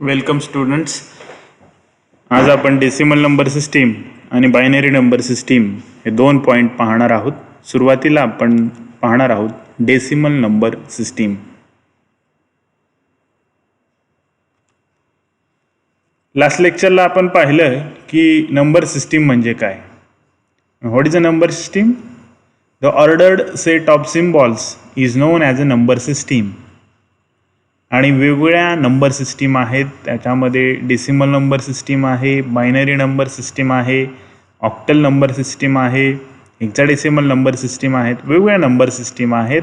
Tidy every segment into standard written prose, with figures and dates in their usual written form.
Welcome students. आज आपण decimal number system आणि बायनरी नंबर सिस्टीम हे दोन पॉईंट पाहणार आहोत. सुरुवातीला आपण पाहणार आहोत डेसिमल नंबर सिस्टीम. लास्ट लेक्चरला आपण पाहिलं की नंबर सिस्टीम म्हणजे काय. What is a number system? The ordered set of symbols is known as a number system. आणि वेगवेगळ्या नंबर सिस्टीम आहेत. त्याच्यामध्ये डेसिमल नंबर सिस्टीम आहे, बायनरी नंबर सिस्टीम आहे, ऑक्टल नंबर सिस्टीम आहे, हेक्साडेसिमल नंबर सिस्टीम आहेत. वेगवेगळ्या नंबर सिस्टीम आहेत.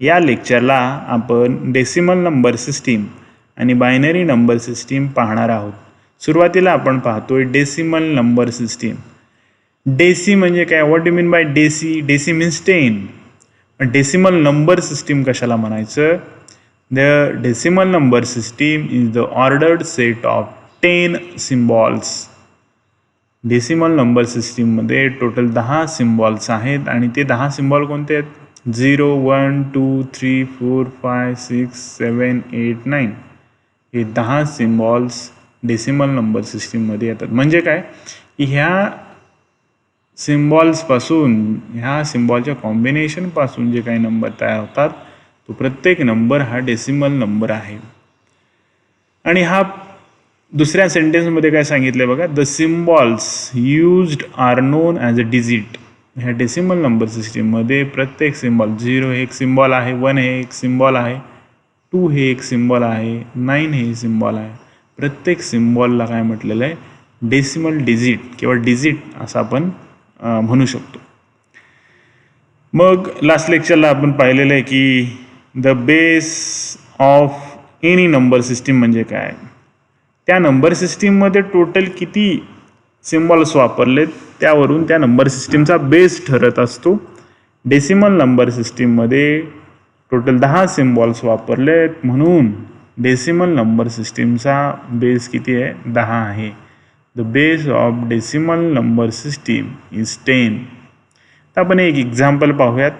या लेक्चरला आपण डेसिमल नंबर सिस्टीम आणि बायनरी नंबर सिस्टीम पाहणार आहोत. सुरुवातीला आपण पाहतोय डेसिमल नंबर सिस्टीम. डेसी म्हणजे काय? What do mean by deci? Deci means 10. Decimal number system कशाला म्हणायचं? The decimal number system is the ordered set of 10 symbols. Decimal number सिस्टीममध्ये टोटल 10 सिम्बॉल्स आहेत आणि ते 10 सिम्बॉल कोणते आहेत? 0, 1, 2, 3, 4, 5, 6, 7, 8, 9 हे 10 सिम्बॉल्स डेसिमल नंबर सिस्टीममध्ये येतात. म्हणजे काय की ह्या सिम्बॉल्सपासून, ह्या सिम्बॉलच्या कॉम्बिनेशनपासून जे काही नंबर तयार होतात तो प्रत्येक नंबर हा डेसिमल नंबर आहे. आणि हा दुसऱ्या सेंटेन्समध्ये काय सांगितलं बघा, the symbols used are known as a digit. ह्या डेसिमल नंबर सिस्टीममध्ये प्रत्येक सिम्बॉल, 0 हे एक सिम्बॉल आहे, 1 हे एक सिम्बॉल आहे, 2 हे एक सिम्बॉल आहे, 9 हे सिम्बॉल आहे. प्रत्येक सिम्बॉलला काय म्हटलेलं आहे? डेसिमल डिजिट किंवा डिजिट असं आपण म्हणू शकतो. मग लास्ट लेक्चरला आपण पाहिलेलं आहे की the base of any number system म्हणजे काय? त्या नंबर सिस्टीममध्ये टोटल किती सिम्बॉल्स वापरलेत त्यावरून त्या नंबर सिस्टीमचा बेस ठरत असतो. डेसिमल नंबर सिस्टीममध्ये टोटल 10 सिम्बॉल्स वापरलेत म्हणून डेसिमल नंबर सिस्टीमचा बेस किती आहे? 10 आहे. The base of decimal number system is 10. तर आपण एक एक्झाम्पल पाहूयात.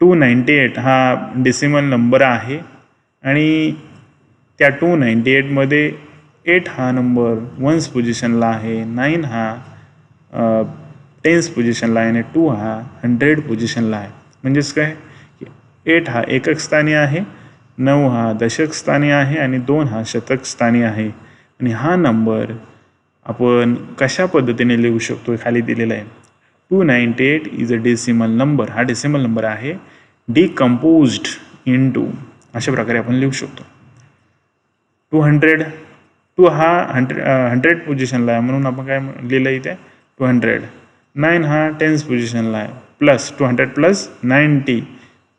298 हा डेसिमल नंबर आहे आणि त्या 298मध्ये 8 हा नंबर 1th पोझिशनला आहे, 9 हा 10th पोझिशनला आहे आणि 2 हा 100 पोझिशनला आहे. म्हणजेच काय की 8 हा एकक स्थानी आहे, 9 हा दशक स्थानी आहे आणि 2 हा शतक स्थानी आहे. आणि हा नंबर आपण कशा पद्धतीने लिहू शकतो? खाली दिलेला आहे. 298 इज अ डेसिमल नंबर. हा डेसिमल नंबर आहे डिकम्पोज्ड इनटू, अशा प्रकारे आपण लिहू शकतो. 200, 2 हा 100 पोझिशनला आहे म्हणून आपण काय लिहिलं इथे? 200. 9 हा 10th पोझिशनला आहे, प्लस 200 प्लस 90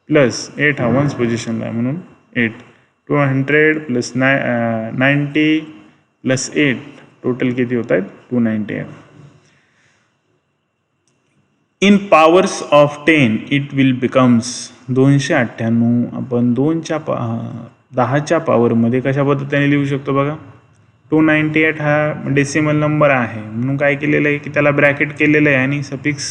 प्लस 8 हा 1st पोझिशनला आहे म्हणून 8. 200 प्लस 90 प्लस 8 टोटल किती होत आहेत? 298. In powers of 10 it will becomes 298. आपण 10च्या पॉवरमध्ये कशा पद्धतीने लिहू शकतो बघा. 298 हा डेसिमल नंबर आहे म्हणून काय केलेलं आहे की त्याला ब्रॅकेट केलेलं आहे आणि सफिक्स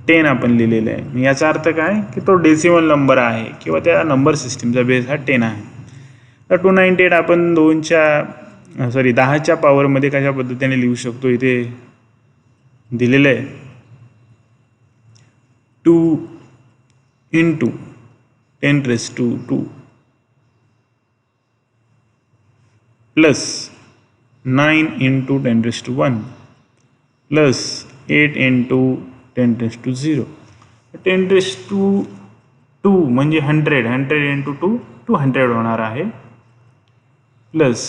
10 आपण लिहिलेलं आहे. याचा अर्थ काय की तो डेसिमल नंबर आहे किंवा त्या नंबर सिस्टीमचा बेस हा 10 आहे. तर 298 आपण 10च्या पॉवरमध्ये कशा पद्धतीने लिहू शकतो? इथे दिलेलं आहे 2 into 10 raised to 2 plus 9 into 10 raised to 1 plus 8 into 10 raised to 0. 10 raised to 2 म्हणजे 100 into 2 200 होणार आहे, plus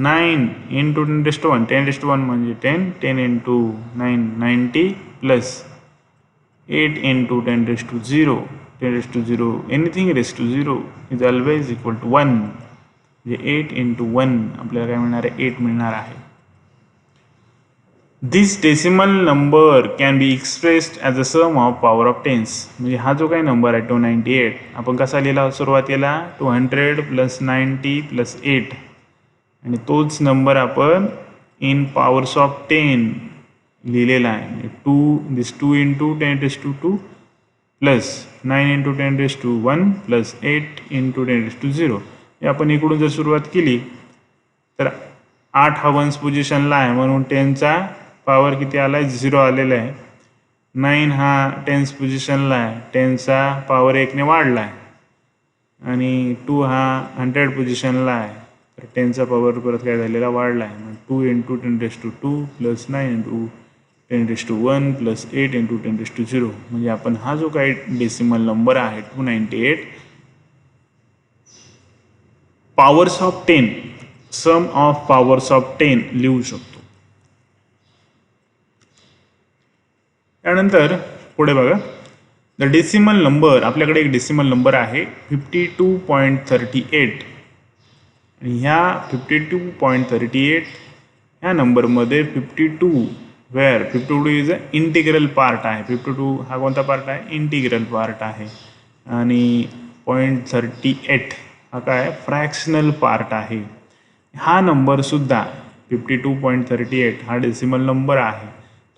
9 into 10 raised to 1 10 raised to 1 म्हणजे 10 into 9 90 plus 8 into 10 raised to 0 10 raised to 0 anything raised to 0 is always equal to 1. म्हणजे 8 into 1 आपल्याला काय मिळणार आहे? 8 मिळणार आहे. This decimal number can be expressed as a sum of power of tens. म्हणजे हा जो काही नंबर आहे 298 आपण कसा लिहिला सुरुवातीला? 200 प्लस 90 प्लस 8 आणि तोच नंबर आपण इन पॉवर्स ऑफ 10 लिहिलेला आहे. 2 into 10 raised to 2 plus 9 into 10 raised to 1 plus 8 into 10 raised to 0. हे आपण इकडून जर सुरुवात केली तर 8 हा वन्स पोझिशनला आहे म्हणून 10चा पॉवर किती आला आहे 0 आलेला आहे. 9 हा 10th पोझिशनला आहे 10चा पॉवर 1ने वाढला आहे. आणि 2 हा 100 पोझिशनला आहे तर 10चा पॉवर परत काय झालेला वाढला आहे. मग 2 into 10⁻² plus 9 into 10⁻1 plus 8 into 10⁻0 म्हणजे आपण हा जो काही डेसिमल नंबर आहे 298 powers of 10 sum of powers of 10 लिहू शकतो. त्यानंतर पुढे बघा द डेसिमल नंबर आपल्याकडे एक डेसिमल नंबर आहे 52.38 आणि ह्या 52.38 ह्या नंबरमध्ये 52 where 52 is a integral part आहे. 52 हा कोणता पार्ट आहे इंटिग्रल पार्ट आहे आणि 0.38 हा काय फ्रॅक्शनल पार्ट आहे. हा नंबरसुद्धा 52.38 हा डेसिमल नंबर आहे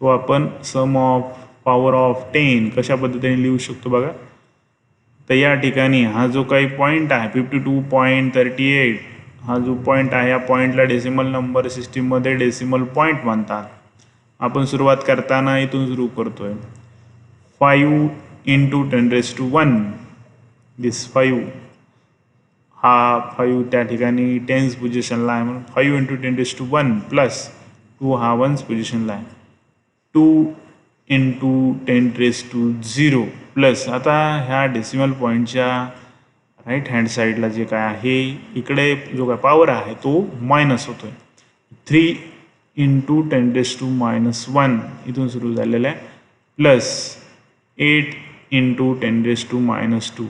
तो आपण सम ऑफ पॉवर ऑफ 10 कशा पद्धतीने लिहू शकतो बघा. तर या ठिकाणी हा जो काही पॉईंट आहे 52.38 हा जो पॉईंट आहे या पॉईंटला डेसिमल नंबर सिस्टीममध्ये डेसिमल पॉईंट म्हणतात. आपण सुरुवात करताना इथून सुरू करतोय 5 इंटू 10⁻1 दिस 5 हा 5 त्या ठिकाणी 10th पोझिशनला आहे म्हणून 5 इंटू 10⁻1 प्लस 2 हा 1th पोझिशनला आहे 2 इंटू 10⁻0 प्लस आता ह्या डेसिमल पॉईंटच्या राईट हँड साईडला जे काय आहे इकडे जो काय पॉवर आहे तो मायनस होतोय 3 इंटू 10⁻1 इथून सुरू झालेला आहे प्लस 8 इंटू 10⁻².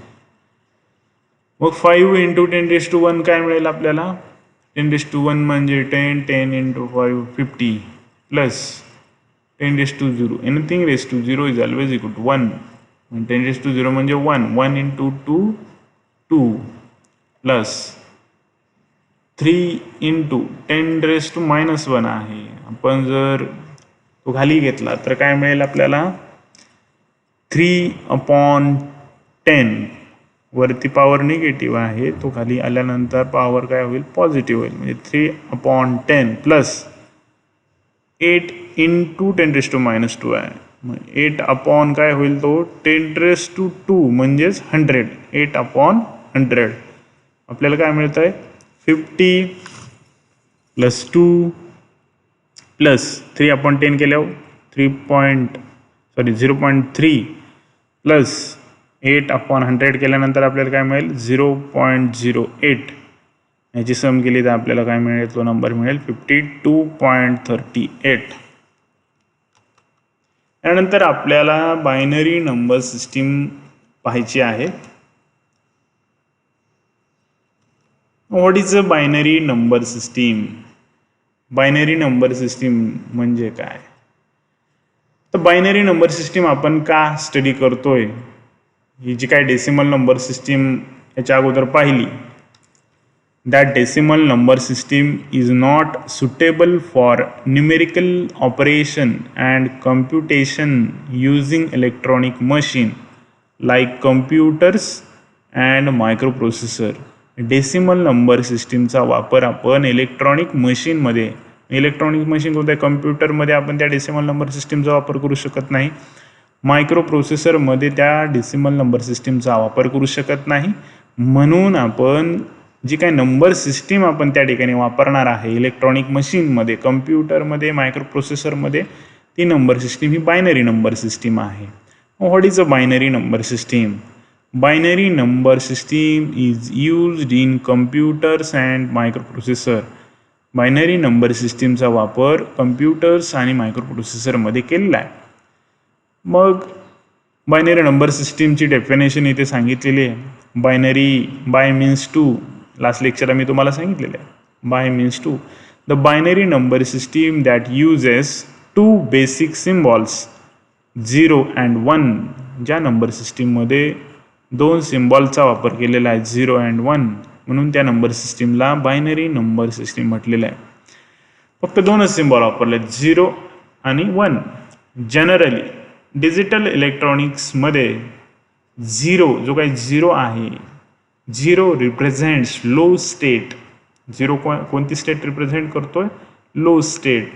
मग 5 इंटू 10⁻1 काय मिळेल आपल्याला 10⁻1 म्हणजे 10 10 into 5 50 plus 10⁻0 anything raise to 0 is always equal to 1 10⁻0 म्हणजे 1 1 इंटू 2 2 प्लस 3 इंटू 10⁻1 आहे. आपण जर तो खाली घेतला तर काय मिळेल आपल्याला 3/10 वरती पॉवर निगेटिव्ह आहे तो खाली आल्यानंतर पॉवर काय होईल पॉझिटिव्ह होईल म्हणजे 3/10 प्लस 8 इंटू 10⁻² आहे. मग 8 अपॉन काय होईल तो 10⁻² म्हणजेच 100 8/100 आपल्याला काय मिळतं आहे 50 प्लस 2 प्लस 3/10 केल्यावर 0.3 प्लस 8/100 केल्यानंतर आपल्याला काय मिळेल 0.08 याची सम केली तर आपल्याला काय मिळेल तो नंबर मिळेल 52.38. त्यानंतर आपल्याला बायनरी नंबर सिस्टीम पाहायची आहे. What is a binary number system. Binary number system म्हणजे काय तर बायनरी नंबर सिस्टीम आपण का स्टडी करतोय ही जी काय डेसिमल नंबर सिस्टीम याच्या अगोदर पाहिली that decimal number system is not suitable for numerical operation and computation using electronic machine like computers and microprocessor. Decimal number सिस्टीमचा वापर आपण इलेक्ट्रॉनिक मशीनमध्ये इलेक्ट्रॉनिक मशीन कोणत्या कम्प्युटरमध्ये आपण त्या डेसिमल नंबर सिस्टीमचा वापर करू शकत नाही. मायक्रो प्रोसेसरमध्ये त्या डेसिमल नंबर सिस्टीमचा वापर करू शकत नाही. म्हणून आपण जी काही नंबर सिस्टीम आपण त्या ठिकाणी वापरणार आहे इलेक्ट्रॉनिक मशीनमध्ये कम्प्युटरमध्ये मायक्रो प्रोसेसरमध्ये ती नंबर सिस्टीम ही बायनरी नंबर सिस्टीम आहे. What is a binary number system. Binary number system is used in computers and micro processor. Binary number सिस्टीमचा वापर कम्प्युटर्स आणि मायक्रो प्रोसेसरमध्ये केलेला आहे. मग बायनरी नंबर सिस्टीमची डेफिनेशन इथे सांगितलेली आहे. Binary by means to last लेक्चरला मी तुम्हाला सांगितलेलं आहे. By means to the binary number system that uses 2 basic symbols 0 and 1. ज्या नंबर सिस्टीममध्ये 2 सिम्बॉलचा वापर केलेला आहे 0 अँड 1 म्हणून त्या नंबर सिस्टीमला बायनरी नंबर सिस्टीम म्हटलेलं आहे. फक्त 2च सिम्बॉल वापरले 0 आणि 1. जनरली डिजिटल इलेक्ट्रॉनिक्समध्ये 0 जो काही 0 आहे zero represents low state. Zero कोणती स्टेट रिप्रेझेंट करतोय? Low state.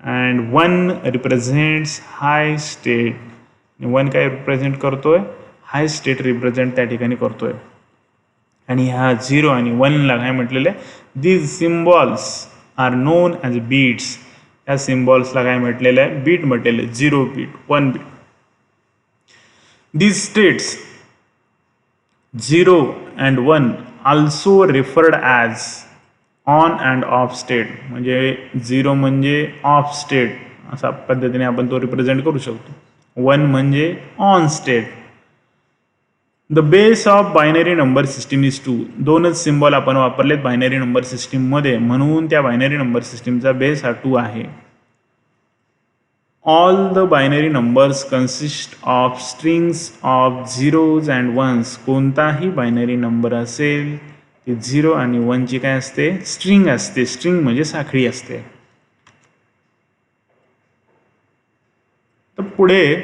And 1 represents high state. 1 काय रिप्रेझेंट करतोय? हाय स्टेट रिप्रेझेंट त्या ठिकाणी करतोय. आणि ह्या 0 आणि 1ला काय म्हटलेलं आहे? These symbols are known as bits. या सिम्बॉल्सला काय म्हटलेलं आहे? बीट म्हटलेलं आहे. 0 bit, 1 bit. These states 0 and 1 also referred as on and off state. म्हणजे 0 म्हणजे ऑफ स्टेट अशा पद्धतीने आपण तो रिप्रेझेंट करू शकतो. 1 म्हणजे on state. The base of binary number system is 2. दोनच सिम्बॉल आपण वापरलेत बायनरी नंबर सिस्टीममध्ये, म्हणून त्या बायनरी नंबर सिस्टीमचा बेस हा 2 आहे. All the binary numbers consist of strings of zeros and ones. कोणताही बायनरी नंबर असेल ते 0 आणि 1 ची काय असते? स्ट्रिंग असते. स्ट्रिंग म्हणजे साखळी असते. तर पुढे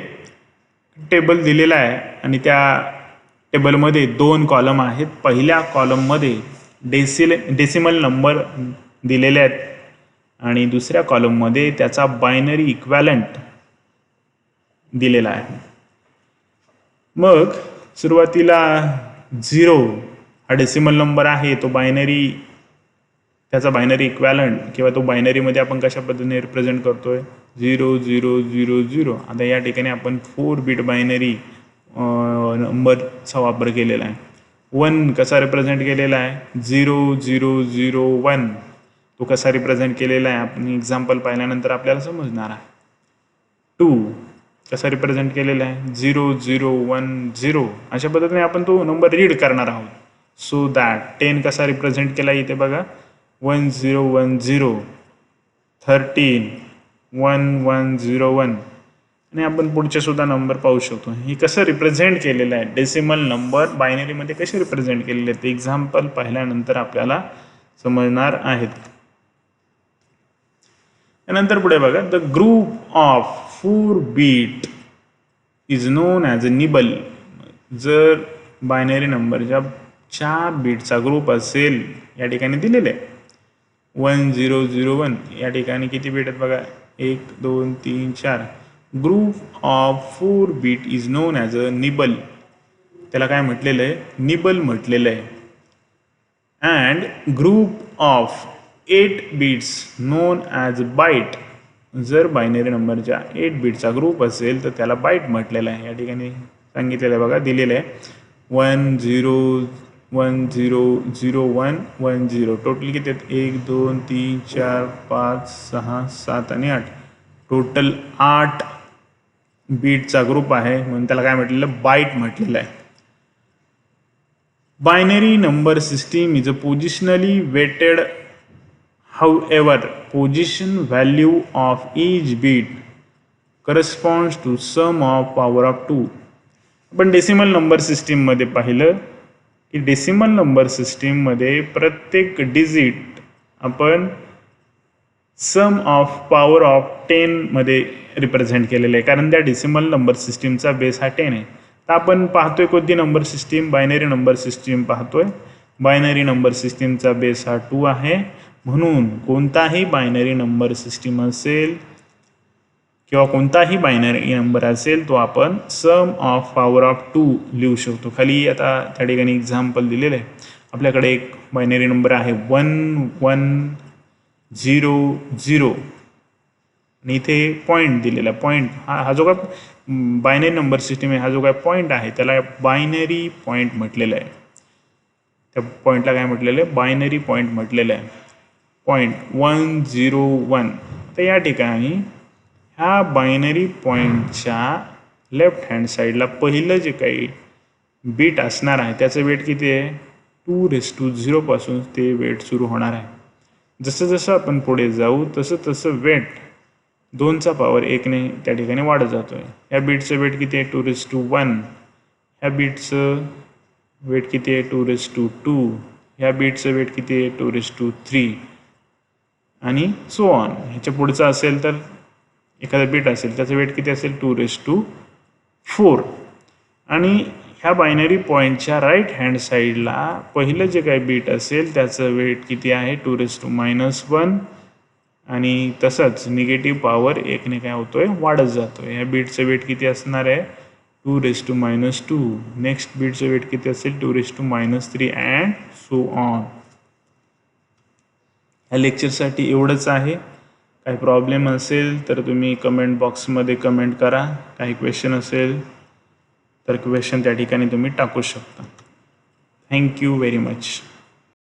टेबल दिलेला आहे आणि त्या टेबलमध्ये 2 कॉलम आहेत. पहिल्या कॉलममध्ये डेसिमल नंबर दिलेले आहेत आणि दुसऱ्या कॉलममध्ये त्याचा बायनरी इक्वॅलंट दिलेला आहे. मग सुरुवातीला 0 हा डेसिमल नंबर आहे, तो बायनरी, त्याचा बायनरी इक्वॅलंट किंवा तो बायनरीमध्ये आपण कशा पद्धतीने रिप्रेझेंट करतोय? 0 0 0 0. आता या ठिकाणी आपण 4 बीट बायनरी नंबरचा वापर केलेला आहे. 1 कसा रिप्रेझेंट केलेला आहे? 0 0 0 1. तो कसा रिप्रेझेंट केलेला आहे आपण एक्झाम्पल पाहिल्यानंतर आपल्याला समजणार आहे. 2 कसा रिप्रेझेंट केलेला आहे? 0 0 1 0. अशा पद्धतीने आपण तो नंबर रीड करणार आहोत. सो दॅट 10 कसा रिप्रेझेंट केला इथे बघा? 1 0 1 0. 13 1 1 0 1. आणि आपण पुढचे सुद्धा नंबर पाहू शकतो. हे कसं रिप्रेझेंट केलेलं आहे? डेसिमल नंबर बायनरीमध्ये कसे रिप्रेझेंट केलेले आहेत? एक्झाम्पल पाहिल्यानंतर आपल्याला समजणार आहेत. त्यानंतर पुढे बघा, the group of 4 bit is known as a nibble. जर बायनरी नंबरच्या 4 बीटचा ग्रुप असेल, या ठिकाणी दिलेले आहे 1 0 0 1. या ठिकाणी किती बीट आहेत बघा? 1 2 3 4. Group of 4 bit is known as a nibble. त्याला काय म्हटलेलं आहे? निबल म्हटलेलं आहे. And group of 8 bits known as byte. जर बायनरी नंबरच्या 8 बीटचा ग्रुप असेल तर त्याला बाईट म्हटलेलं आहे. या ठिकाणी सांगितलेलं आहे बघा, दिलेलं आहे 1 0 1 0 0 1 1 0. टोटल किती आहेत? 1 2 3 4 5 6 7 आणि 8. टोटल 8 बीटचा ग्रुप आहे, म्हणून त्याला काय म्हटलेलं? बाईट म्हटलेलं आहे. Binary number system is a positionally weighted. However, position value of each bit corresponds to sum of power of 2. आपण डेसिमल नंबर सिस्टीममध्ये पाहिलं की डेसिमल नंबर सिस्टीममध्ये प्रत्येक डिजिट आपण सम ऑफ पॉवर ऑफ 10 मध्ये रिप्रेझेंट केलेलं आहे, कारण त्या डेसिमल नंबर सिस्टीमचा बेस हा 10 आहे. तर आपण पाहतोय कोणती number system? Binary number system पाहतोय. बायनरी नंबर सिस्टीमचा बेस हा 2 आहे, म्हणून कोणताही बायनरी नंबर सिस्टीम असेल किंवा कोणताही बायनरी नंबर असेल तो आपण सम ऑफ पॉवर ऑफ 2 लिहू शकतो. खाली आता त्या ठिकाणी एक्झाम्पल दिलेलं आहे. आपल्याकडे एक बायनरी नंबर आहे 1 1 0 0 आणि इथे पॉईंट दिलेला. पॉईंट हा जो काय बायनरी नंबर सिस्टीम आहे, हा जो काय पॉईंट आहे त्याला बायनरी पॉईंट म्हटलेलं आहे. त्या पॉईंटला काय म्हटलेलं आहे? बायनरी पॉईंट म्हटलेलं आहे. पॉईंट 1 0 1. तर या ठिकाणी ह्या बायनरी पॉईंटच्या लेफ्ट हँड साईडला पहिलं जे काही बीट असणार आहे त्याचं वेट किती आहे? 2⁻0 पासून ते वेट सुरू होणार आहे. जसं जसं आपण पुढे जाऊ तसं तसं वेट 2चा पॉवर 1ने त्या ठिकाणी वाढत जातो आहे. ह्या बीटचं वेट किती आहे? 2⁻1. ह्या बीटचं वेट किती आहे? 2⁻2. ह्या बीटचं वेट किती आहे? 2⁻3 आणि सो ऑन. ह्याच्या पुढचं असेल तर एखादा बीट असेल त्याचं वेट किती असेल? 2⁻4. आणि ह्या बायनरी पॉईंटच्या राईट हँड साईडला पहिलं जे काही बीट असेल त्याचं वेट किती आहे 2⁻1 आणि तसंच निगेटिव्ह पॉवर एकने काय होतोय वाढत जातोय. ह्या बीटचं वेट किती असणार आहे 2⁻². नेक्स्ट बीटचं वेट किती असेल 2⁻³ अँड सो ऑन. ह्या लेक्चरसाठी एवढंच आहे. काही प्रॉब्लेम असेल तर तुम्ही कमेंट बॉक्समध्ये कमेंट करा. काही क्वेश्चन असेल तर क्वेश्चन त्या ठिकाणी तुम्ही टाकू शकता. Thank you very much.